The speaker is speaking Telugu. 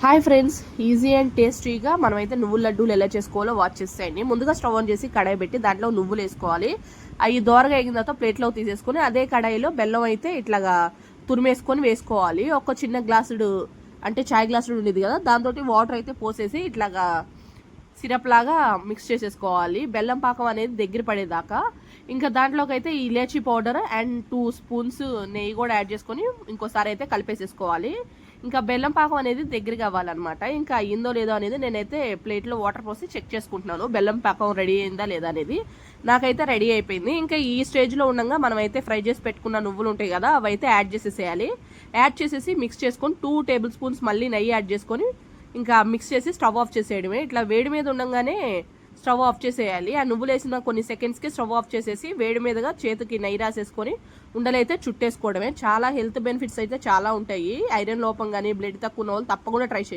హాయ్ ఫ్రెండ్స్, ఈజీ అండ్ టేస్టీగా మనమైతే నువ్వుల లడ్డూలు ఎలా చేసుకోవాలో వాచ్ చేసేయండి. ముందుగా స్టవ్ ఆన్ చేసి కడాయి పెట్టి దాంట్లో నువ్వులు వేసుకోవాలి. అవి దోరగా ఎగిన తర్వాత ప్లేట్లో తీసేసుకొని అదే కడాయిలో బెల్లం అయితే ఇట్లాగా తురిమేసుకొని వేసుకోవాలి. ఒక చిన్న గ్లాసుడు అంటే చాయ్ గ్లాసుడు ఉండేది కదా, దాంతో వాటర్ అయితే పోసేసి ఇట్లాగా సిరప్ లాగా మిక్స్ చేసేసుకోవాలి. బెల్లం పాకం అనేది దగ్గర పడేదాకా. ఇంకా దాంట్లోకి అయితే ఇలాచీ పౌడర్ అండ్ 2 స్పూన్స్ నెయ్యి కూడా యాడ్ చేసుకొని ఇంకోసారి అయితే కలిపేసేసుకోవాలి. ఇంకా బెల్లం పాకం అనేది దగ్గరగా అవ్వాలన్నమాట. ఇంకా అయ్యిందో లేదో అనేది నేనైతే ప్లేట్లో వాటర్ పోసి చెక్ చేసుకుంటున్నాను, బెల్లం పాకం రెడీ అయిందా లేదా అనేది. నాకైతే రెడీ అయిపోయింది. ఇంకా ఈ స్టేజ్లో ఉండగా మనం అయితే ఫ్రై చేసి పెట్టుకున్న నువ్వులు ఉంటాయి కదా, అవి అయితే యాడ్ చేసేసేయాలి. యాడ్ చేసేసి మిక్స్ చేసుకొని 2 టేబుల్ స్పూన్స్ మళ్ళీ నెయ్యి యాడ్ చేసుకొని ఇంకా మిక్స్ చేసి స్టవ్ ఆఫ్ చేసేయడమే. ఇట్లా వేడి మీద ఉండగానే స్టవ్ ఆఫ్ చేసేయాలి. ఆ నువ్వులు వేసిన కొన్ని సెకండ్స్కి స్టవ్ ఆఫ్ చేసేసి వేడి మీదగా చేతికి నెయ్యి రాసేసుకొని ఉండలైతే చుట్టేసుకోవడమే. చాలా హెల్త్ బెనిఫిట్స్ అయితే చాలా ఉంటాయి. ఐరన్ లోపం కానీ బ్లడ్ తక్కువ ఉన్న వాళ్ళు తప్పకుండా ట్రై చేయండి.